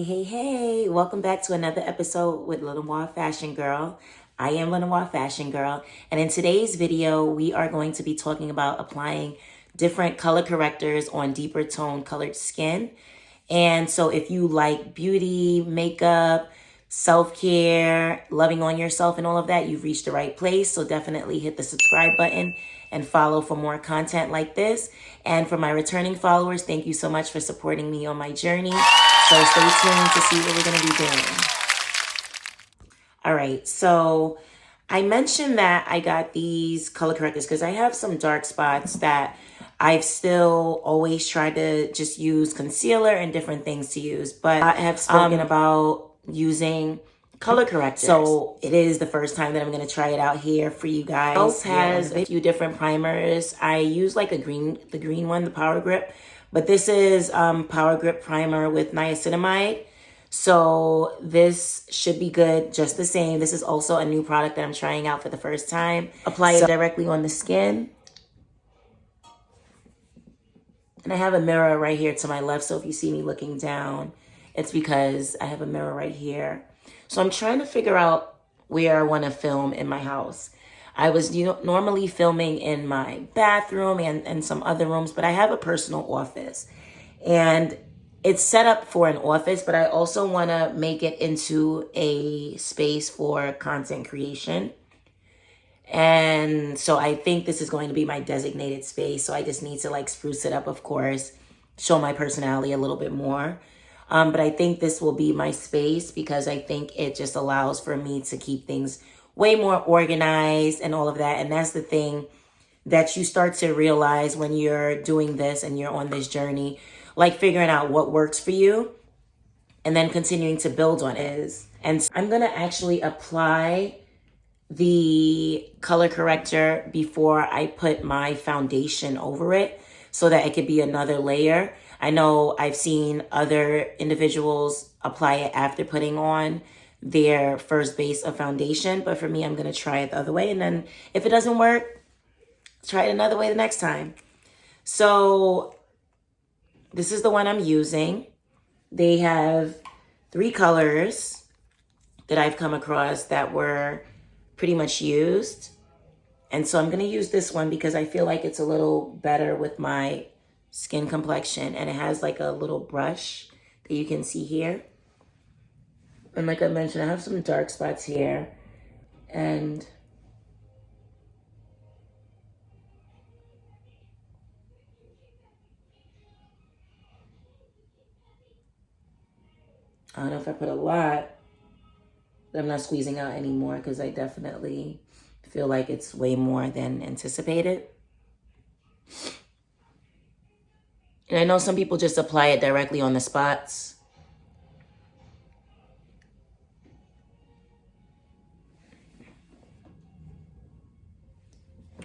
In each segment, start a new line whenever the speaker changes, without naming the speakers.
Hey, welcome back to another episode with Lenoir Fashion Girl. I am Lenoir Fashion Girl, and in today's video, we are going to be talking about applying different color correctors on deeper tone colored skin. And so if you like beauty, makeup, self-care, loving on yourself and all of that, you've reached the right place. So definitely hit the subscribe button and follow for more content like this. And for my returning followers, thank you so much for supporting me on my journey. So stay tuned to see what we're going to be doing. All right, so I mentioned that I got these color correctors because I have some dark spots that I've still always tried to just use concealer and different things to use. But I have spoken about using color correctors. So it is the first time that I'm going to try it out here for you guys. It has a few different primers. I use like the green one, the Power Grip. But this is Power Grip Primer with niacinamide. So this should be good just the same. This is also a new product that I'm trying out for the first time. Apply it directly on the skin. And I have a mirror right here to my left. So if you see me looking down, it's because I have a mirror right here. So I'm trying to figure out where I want to film in my house. I was normally filming in my bathroom and some other rooms, but I have a personal office. And it's set up for an office, but I also want to make it into a space for content creation. And so I think this is going to be my designated space. So I just need to like spruce it up, of course, show my personality a little bit more. But I think this will be my space because I think it just allows for me to keep things way more organized and all of that. And that's the thing that you start to realize when you're doing this and you're on this journey, like figuring out what works for you and then continuing to build on it. And I'm going to actually apply the color corrector before I put my foundation over it so that it could be another layer. I know I've seen other individuals apply it after putting on their first base of foundation, but for me, I'm going to try it the other way. And then if it doesn't work, try it another way the next time. So this is the one I'm using. They have 3 colors that I've come across that were pretty much used. And so I'm going to use this one because I feel like it's a little better with my skin complexion. And it has like a little brush that you can see here. And like I mentioned, I have some dark spots here. And I don't know if I put a lot, but I'm not squeezing out anymore because I definitely feel like it's way more than anticipated. And I know some people just apply it directly on the spots.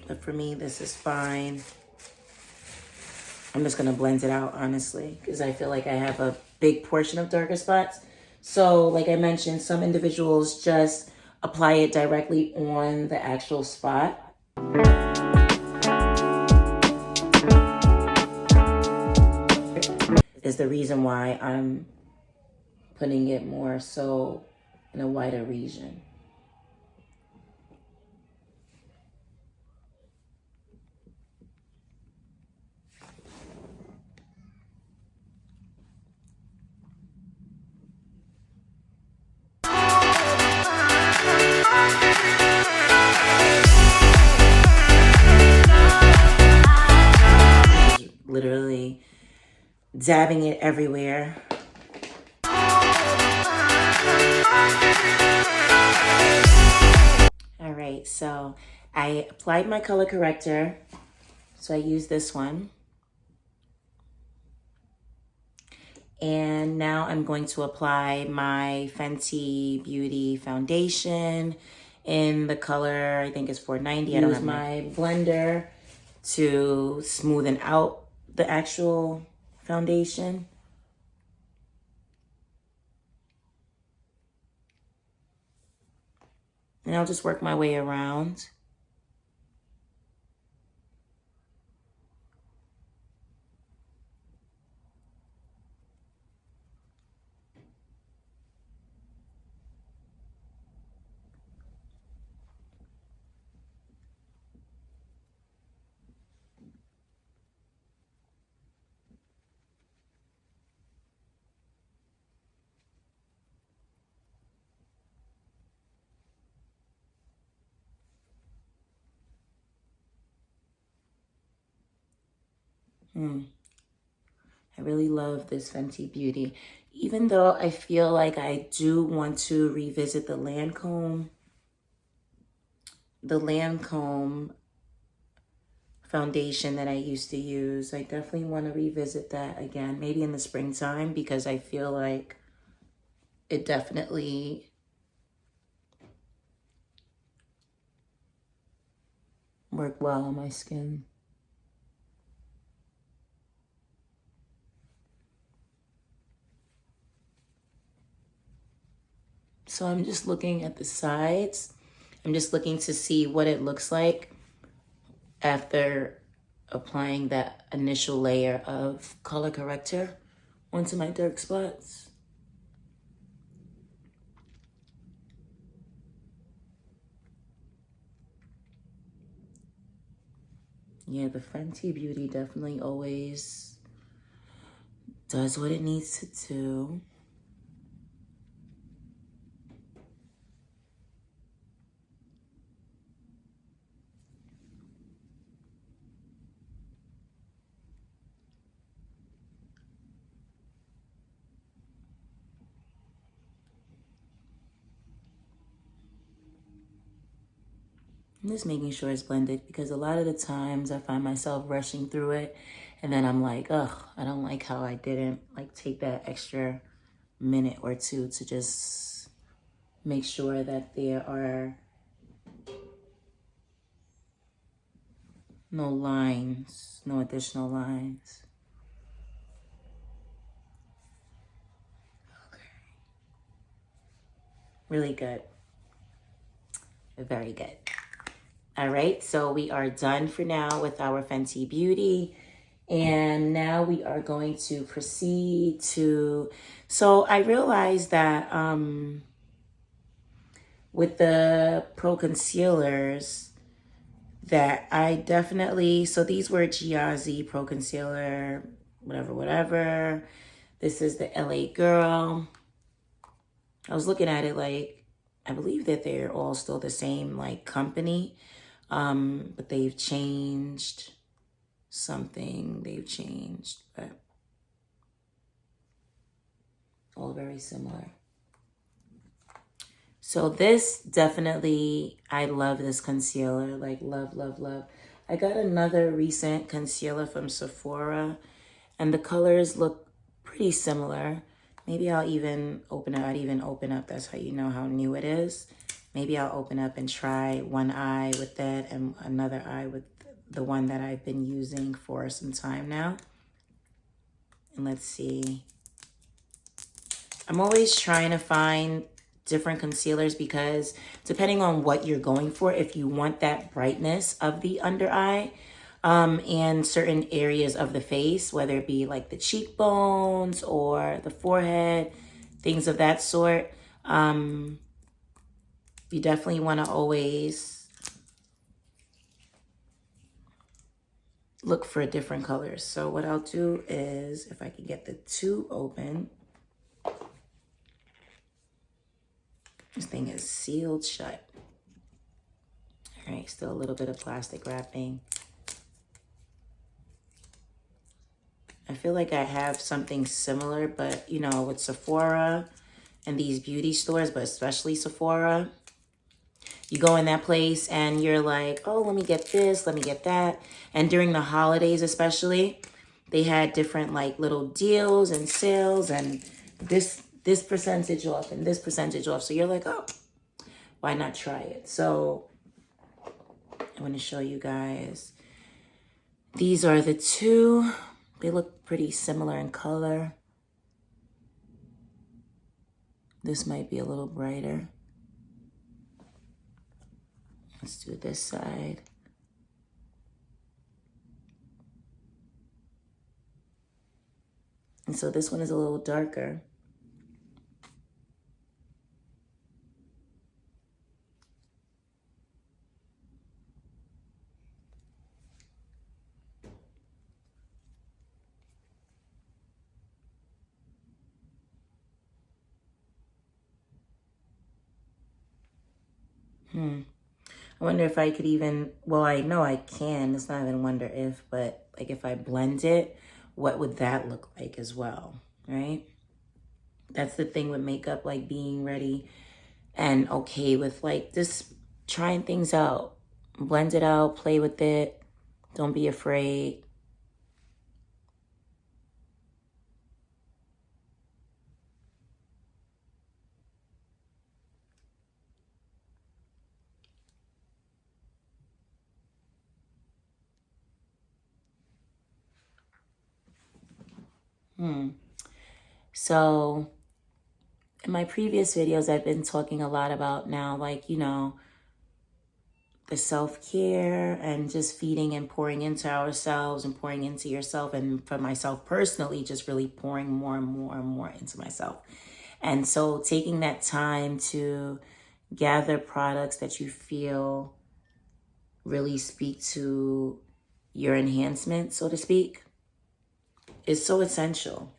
But for me, this is fine. I'm just going to blend it out, honestly, because I feel like I have a big portion of darker spots. So, like I mentioned, some individuals just apply it directly on the actual spot. Is the reason why I'm putting it more so in a wider region. Literally dabbing it everywhere. All right, so I applied my color corrector. So I use this one. And now I'm going to apply my Fenty Beauty foundation in the color, I think it's 490. I use my blender to smoothen out the actual foundation. And I'll just work my way around. I really love this Fenty Beauty. Even though I feel like I do want to revisit the Lancome foundation that I used to use. I definitely want to revisit that again, maybe in the springtime, because I feel like it definitely worked well on my skin. So I'm just looking at the sides. I'm just looking to see what it looks like after applying that initial layer of color corrector onto my dark spots. Yeah, the Fenty Beauty definitely always does what it needs to do. I'm just making sure it's blended because a lot of the times I find myself rushing through it and then I'm like, ugh, I don't like how I didn't like take that extra minute or two to just make sure that there are no lines, no additional lines. Okay. Really good. Very good. All right, so we are done for now with our Fenty Beauty. And now we are going to proceed to, so I realized that with the Pro Concealers that I definitely, so these were Giazzi Pro Concealer, whatever. This is the LA Girl. I was looking at it like, I believe that they're all still the same like company, but they've changed something. They've changed, but all very similar. So this definitely, I love this concealer, like love, love, love. I got another recent concealer from Sephora and the colors look pretty similar. Maybe I'll even open up, that's how you know how new it is. Maybe I'll open up and try one eye with that and another eye with the one that I've been using for some time now. And let's see. I'm always trying to find different concealers because depending on what you're going for, if you want that brightness of the under eye and certain areas of the face, whether it be like the cheekbones or the forehead, things of that sort, you definitely want to always look for different colors. So what I'll do is, if I can get the tube open, this thing is sealed shut. All right, still a little bit of plastic wrapping. I feel like I have something similar, but you know, with Sephora and these beauty stores, but especially Sephora, you go in that place and you're like, oh, let me get this, let me get that. And during the holidays especially, they had different like little deals and sales and this percentage off and this percentage off. So you're like, oh, why not try it? So I want to show you guys. These are the two. They look pretty similar in color. This might be a little brighter. Let's do this side. And so this one is a little darker. I wonder if I could even, well, I know I can. It's not even wonder if, but like if I blend it, what would that look like as well, right? That's the thing with makeup, like being ready and okay with like just trying things out. Blend it out, play with it. Don't be afraid. So in my previous videos, I've been talking a lot about now, like, the self-care and just feeding and pouring into ourselves and pouring into yourself. And for myself personally, just really pouring more and more and more into myself. And so taking that time to gather products that you feel really speak to your enhancement, so to speak, is so essential.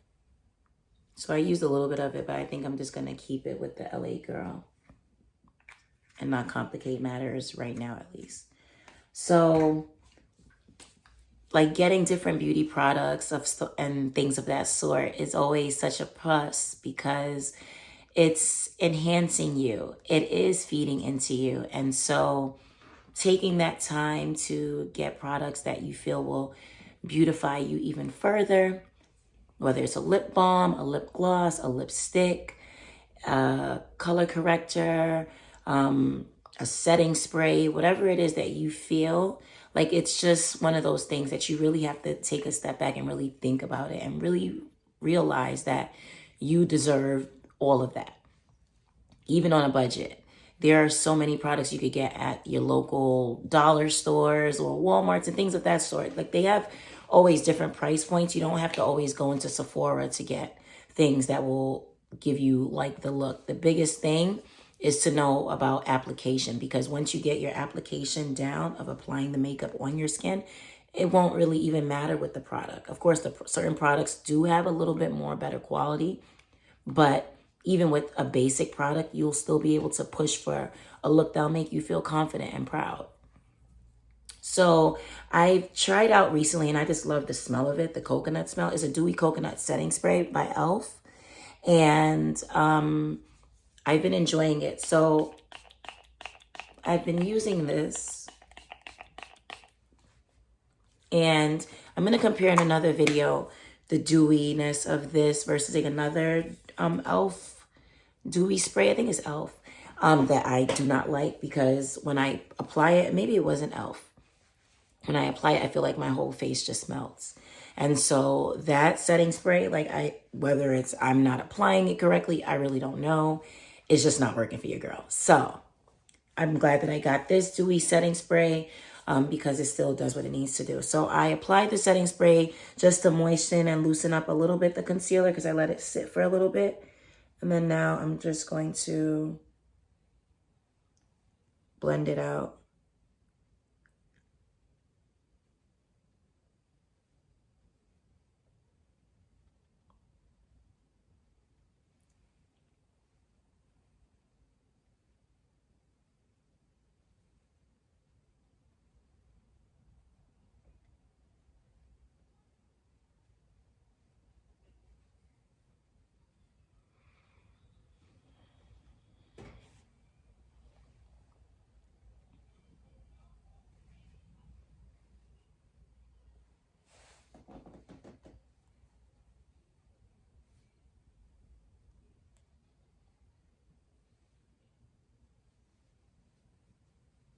So I used a little bit of it, but I think I'm just going to keep it with the LA Girl and not complicate matters right now, at least. So like getting different beauty products and things of that sort is always such a plus because it's enhancing you. It is feeding into you. And so taking that time to get products that you feel will beautify you even further, whether it's a lip balm, a lip gloss, a lipstick, a color corrector, a setting spray, whatever it is that you feel, like it's just one of those things that you really have to take a step back and really think about it and really realize that you deserve all of that, even on a budget. There are so many products you could get at your local dollar stores or Walmarts and things of that sort. Like they have always different price points. You don't have to always go into Sephora to get things that will give you like the look. The biggest thing is to know about application, because once you get your application down of applying the makeup on your skin, it won't really even matter with the product. Of course, the certain products do have a little bit more better quality, but even with a basic product, you'll still be able to push for a look that'll make you feel confident and proud. So I tried out recently and I just love the smell of it. The coconut smell is a dewy coconut setting spray by e.l.f. And I've been enjoying it. So I've been using this, and I'm going to compare in another video the dewiness of this versus like another e.l.f. dewy spray. I think it's e.l.f. That I do not like, because when I apply it, maybe it wasn't e.l.f. When I apply it, I feel like my whole face just melts. And so that setting spray, like whether it's I'm not applying it correctly, I really don't know. It's just not working for your girl. So I'm glad that I got this dewy setting spray because it still does what it needs to do. So I applied the setting spray just to moisten and loosen up a little bit the concealer, because I let it sit for a little bit. And then now I'm just going to blend it out.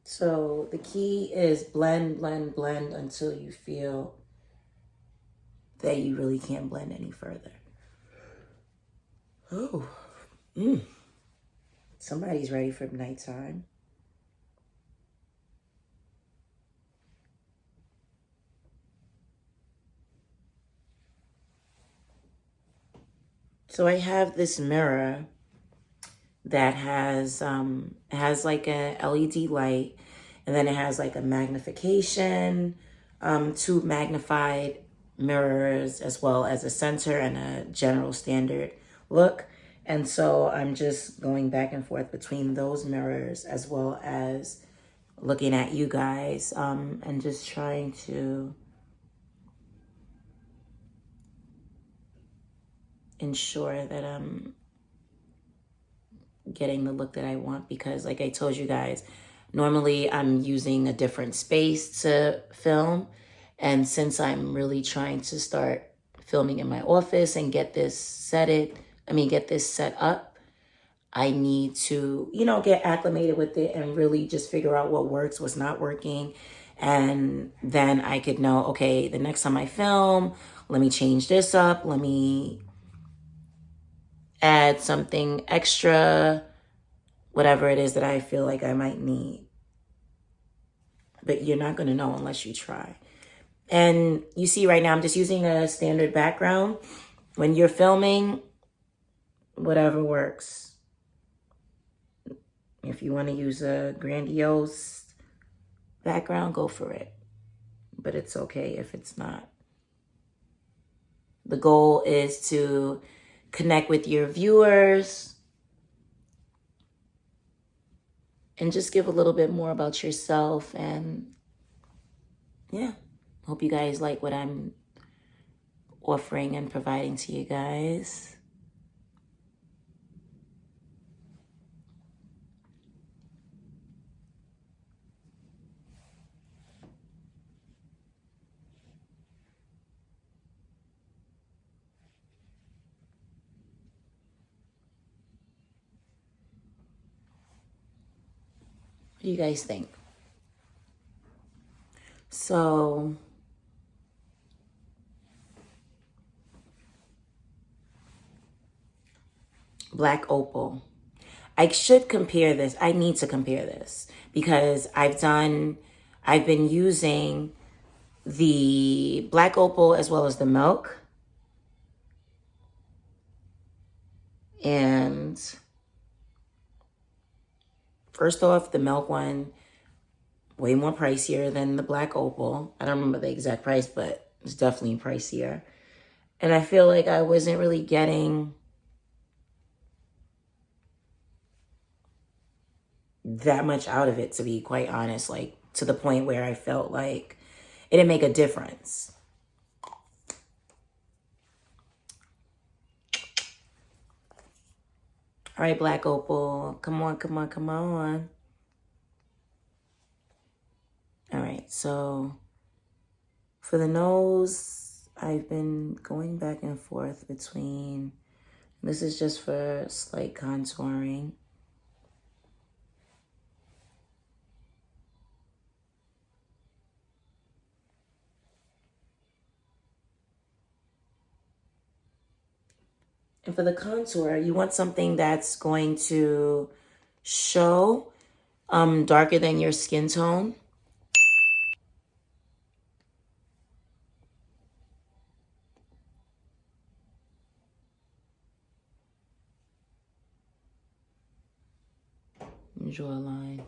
So the key is blend, blend, blend until you feel that you really can't blend any further. Oh, somebody's ready for nighttime. So I have this mirror that has like a LED light, and then it has like a magnification, two magnified mirrors, as well as a center and a general standard look. And so I'm just going back and forth between those mirrors, as well as looking at you guys, and just trying to ensure that I'm getting the look that I want, because like I told you guys, normally I'm using a different space to film. And since I'm really trying to start filming in my office and get this set up, I need to, get acclimated with it and really just figure out what works, what's not working. And then I could know, okay, the next time I film, let me change this up. Let me add something extra, whatever it is that I feel like I might need. But you're not going to know unless you try. And you see right now, I'm just using a standard background. When you're filming, whatever works. If you want to use a grandiose background, go for it. But it's okay if it's not. The goal is to connect with your viewers and just give a little bit more about yourself. And yeah, hope you guys like what I'm offering and providing to you guys. What do you guys think? So, Black Opal. I should compare this. I need to compare this because I've been using the Black Opal as well as the Milk. And first off, the Milk one, way more pricier than the Black Opal. I don't remember the exact price, but it's definitely pricier. And I feel like I wasn't really getting that much out of it, to be quite honest, like to the point where I felt like it didn't make a difference. All right, Black Opal, come on, come on, come on. All right, so for the nose, I've been going back and forth between, this is just for slight contouring. And for the contour, you want something that's going to show darker than your skin tone. Draw a line.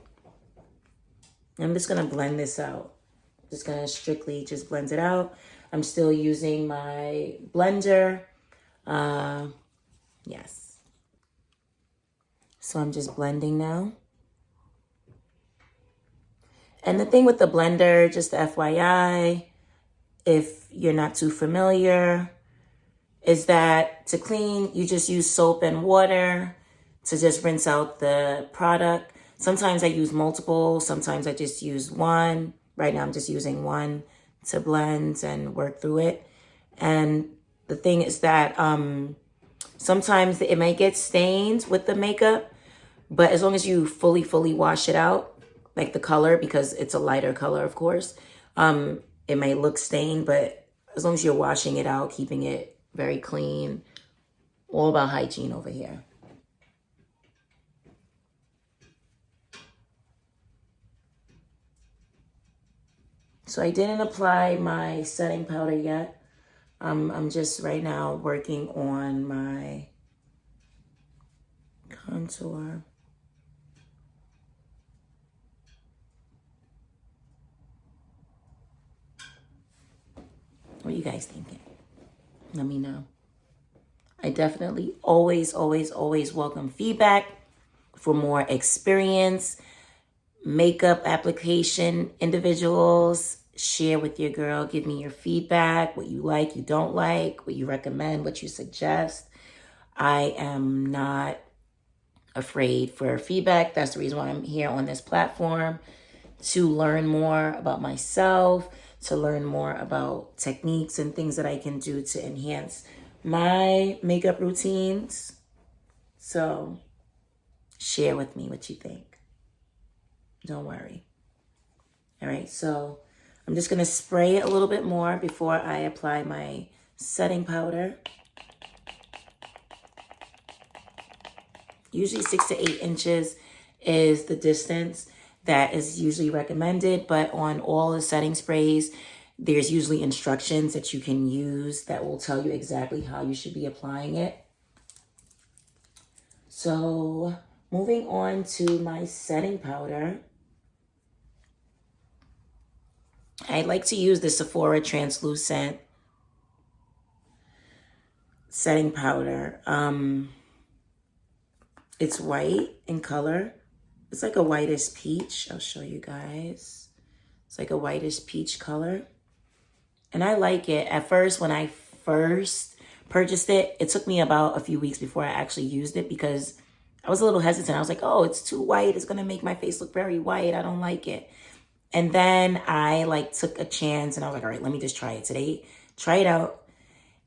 I'm just going to blend this out. Just going to strictly just blend it out. I'm still using my blender. Yes. So I'm just blending now. And the thing with the blender, just FYI, if you're not too familiar, is that to clean, you just use soap and water to just rinse out the product. Sometimes I use multiple, sometimes I just use one. Right now I'm just using one to blend and work through it. And the thing is that sometimes it may get stained with the makeup, but as long as you fully wash it out, like the color, because it's a lighter color, of course, it may look stained, but as long as you're washing it out, keeping it very clean, all about hygiene over here. So I didn't apply my setting powder yet. I'm just right now working on my contour. What are you guys thinking? Let me know. I definitely always welcome feedback for more experience. makeup application individuals, share with your girl. Give me your feedback, what you like, you don't like, what you recommend, what you suggest. I am not afraid for feedback. That's the reason why I'm here on this platform, to learn more about myself, to learn more about techniques and things that I can do to enhance my makeup routines. So share with me what you think. Don't worry. All right, so I'm just gonna spray it a little bit more before I apply my setting powder. Usually 6 to 8 inches is the distance that is usually recommended, but on all the setting sprays, there's usually instructions that you can use that will tell you exactly how you should be applying it. So moving on to my setting powder. I like to use the Sephora Translucent setting powder. It's white in color. It's like a whitish peach. I'll show you guys. It's like a whitish peach color. And I like it. At first, when I first purchased it, it took me about a few weeks before I actually used it because I was a little hesitant. I was like, oh, it's too white. It's going to make my face look very white. I don't like it. And then I took a chance and I was like, all right, let me just try it today. Try it out.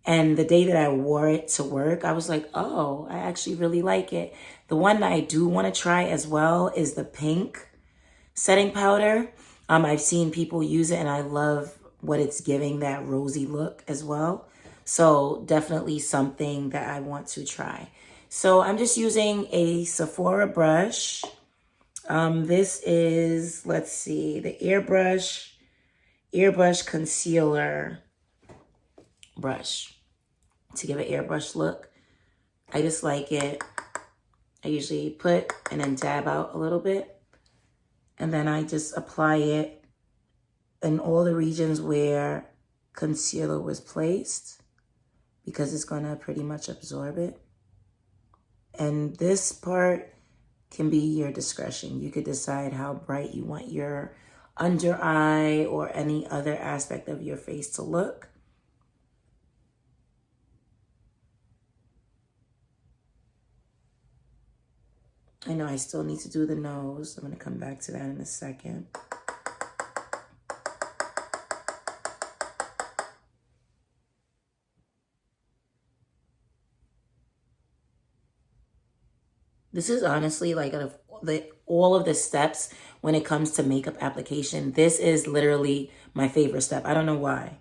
And the day that I wore it to work, I was like, oh, I actually really like it. The one that I do want to try as well is the pink setting powder. I've seen people use it and I love what it's giving, that rosy look as well. So definitely something that I want to try. So I'm just using a Sephora brush. This is, let's see, the Airbrush Concealer brush to give an airbrush look. I just like it. I usually put and then dab out a little bit. And then I just apply it in all the regions where concealer was placed because it's going to pretty much absorb it. And this part can be your discretion. You could decide how bright you want your under eye or any other aspect of your face to look. I know I still need to do the nose. I'm going to come back to that in a second. This is honestly like all of the steps when it comes to makeup application. This is literally my favorite step. I don't know why.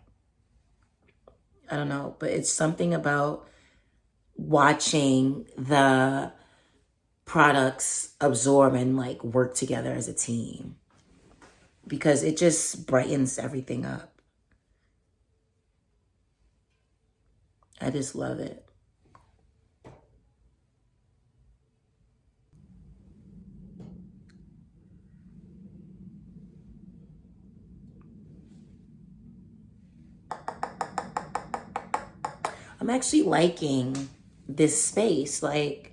I don't know, but it's something about watching the products absorb and work together as a team because it just brightens everything up. I just love it. I'm actually liking this space. I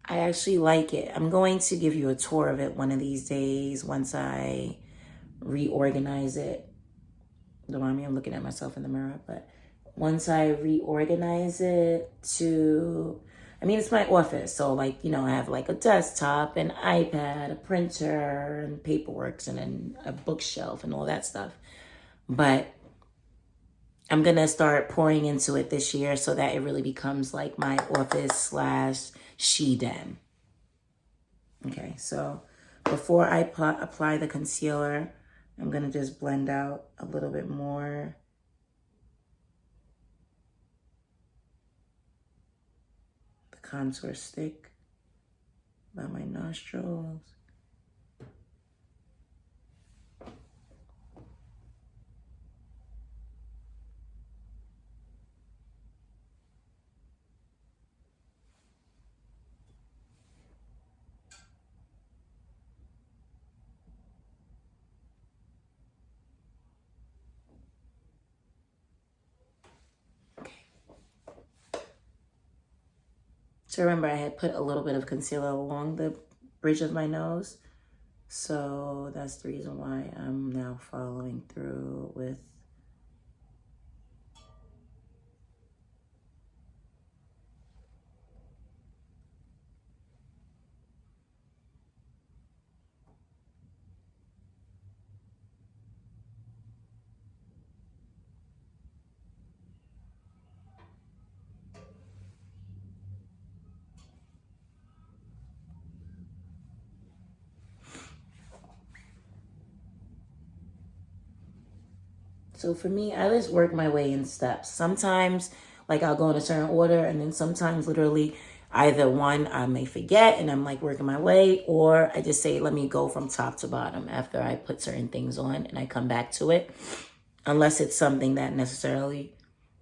actually like it. I'm going to give you a tour of it one of these days once I reorganize it. Don't mind me, I'm looking at myself in the mirror, but once I reorganize it it's my office. So I have a desktop, an iPad, a printer, and paperwork, and then a bookshelf and all that stuff. But I'm going to start pouring into it this year so that it really becomes my office / she den. Okay, so before I apply the concealer, I'm going to just blend out a little bit more. The contour stick by my nostrils. So remember, I had put a little bit of concealer along the bridge of my nose. So that's the reason why I'm now following through with So for me, I just work my way in steps. Sometimes, like, I'll go in a certain order, and then sometimes, literally, either one, I may forget and I'm like working my way, or I just say, let me go from top to bottom after I put certain things on and I come back to it, unless it's something that necessarily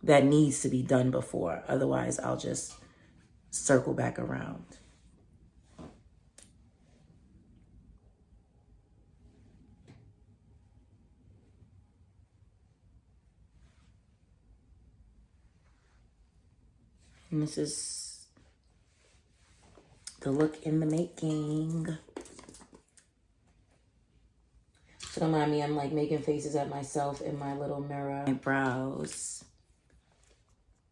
that needs to be done before. Otherwise, I'll just circle back around. And this is the look in the making. So don't mind me, I'm like making faces at myself in my little mirror. My brows,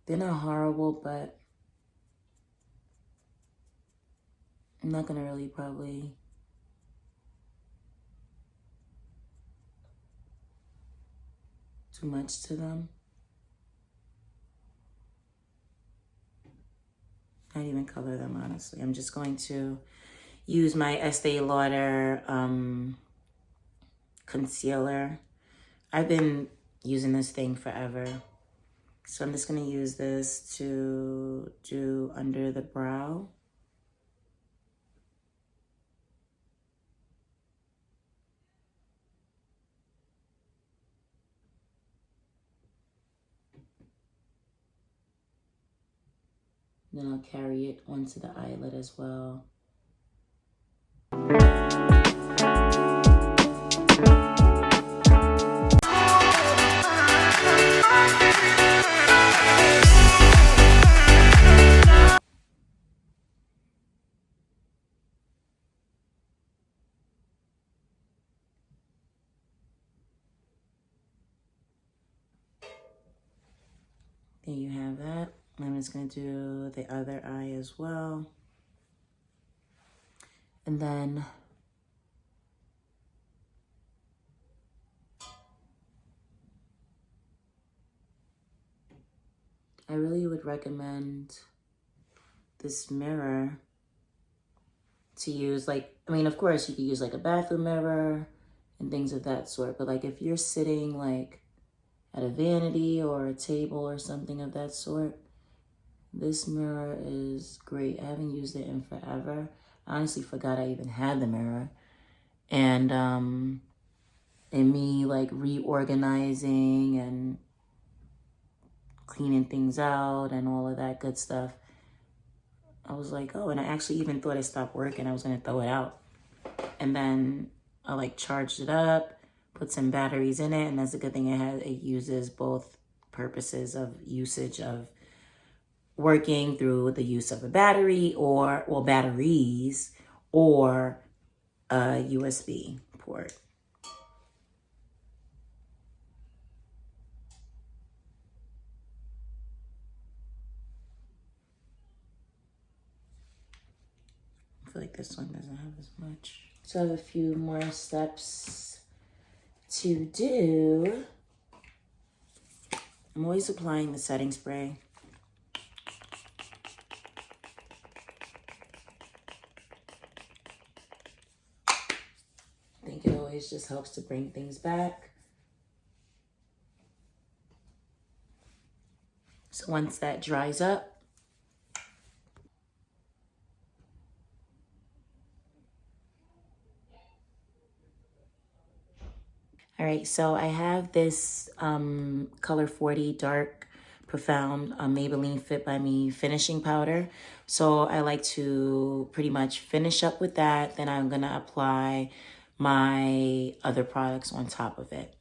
they're not horrible, but I'm not gonna really probably too much to them. Not even color them, honestly. I'm just going to use my Estee Lauder concealer. I've been using this thing forever. So I'm just gonna use this to do under the brow. Then I'll carry it onto the eyelid as well. There you have that. I'm just gonna do the other eye as well. And then I really would recommend this mirror to use, like, I mean, of course you could use like a bathroom mirror and things of that sort, but like if you're sitting like at a vanity or a table or something of that sort, this mirror is great. I haven't used it in forever. I honestly forgot I even had the mirror. And me like reorganizing and cleaning things out and all of that good stuff, I was like, oh, and I actually even thought it stopped working. I was gonna throw it out. And then I like charged it up, put some batteries in it, and that's a good thing it uses both purposes of usage of working through the use of a battery or, well, batteries or a USB port. I feel like this one doesn't have as much. So I have a few more steps to do. I'm always applying the setting spray. I think it always just helps to bring things back. So once that dries up, all right, so I have this Color 40 Dark Profound Maybelline Fit by Me finishing powder. So I like to pretty much finish up with that. Then I'm gonna apply my other products on top of it.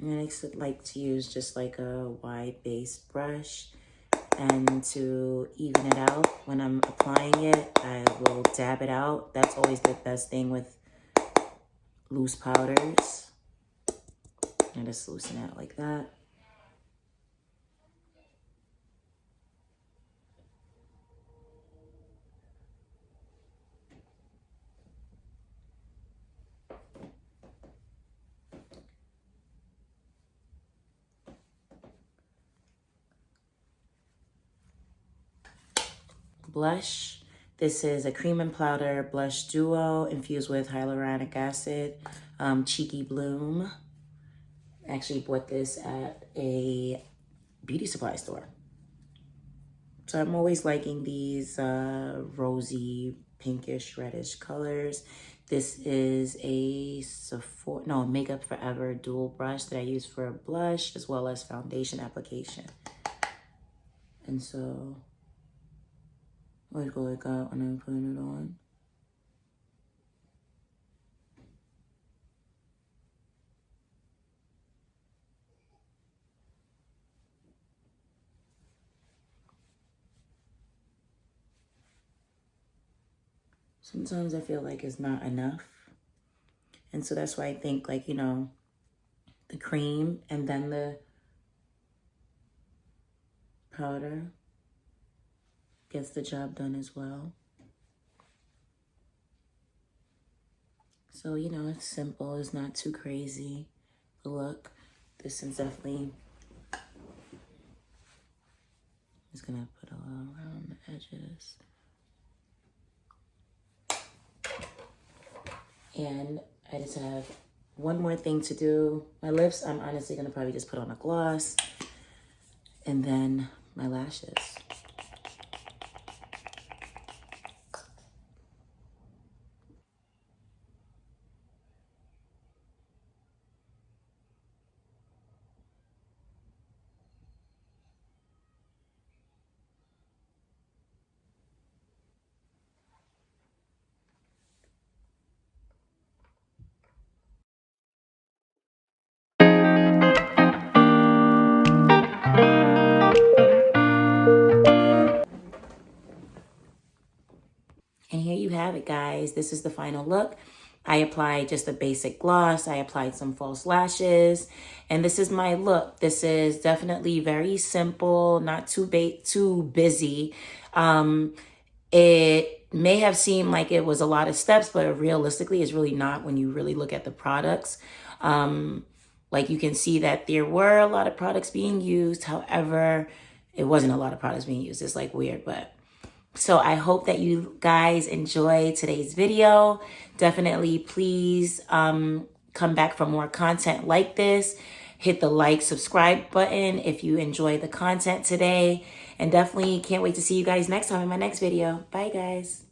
And I like to use just like a wide base brush And to even it out, when I'm applying it, I will dab it out. That's always the best thing with loose powders. I just loosen it like that. Blush. This is a cream and powder blush duo infused with hyaluronic acid, Cheeky Bloom. Actually bought this at a beauty supply store. So I'm always liking these rosy, pinkish, reddish colors. This is a Makeup Forever dual brush that I use for a blush as well as foundation application. And so I always go like that when I'm putting it on. Sometimes I feel like it's not enough. And so that's why I think, like, you know, the cream and then the powder gets the job done as well. So, you know, it's simple. It's not too crazy. The look. This is definitely... Just gonna put a little around the edges. And I just have one more thing to do. My lips, I'm honestly gonna probably just put on a gloss. And then my lashes. And here you have it, guys. This is the final look. I applied just a basic gloss. I applied some false lashes. And this is my look. This is definitely very simple, not too busy. It may have seemed like it was a lot of steps, but realistically, it's really not when you really look at the products. Like you can see that there were a lot of products being used. However, it wasn't a lot of products being used. It's like weird, but... So I hope that you guys enjoy today's video. Definitely please come back for more content like this. Hit the like, subscribe button if you enjoy the content today. And definitely can't wait to see you guys next time in my next video. Bye, guys.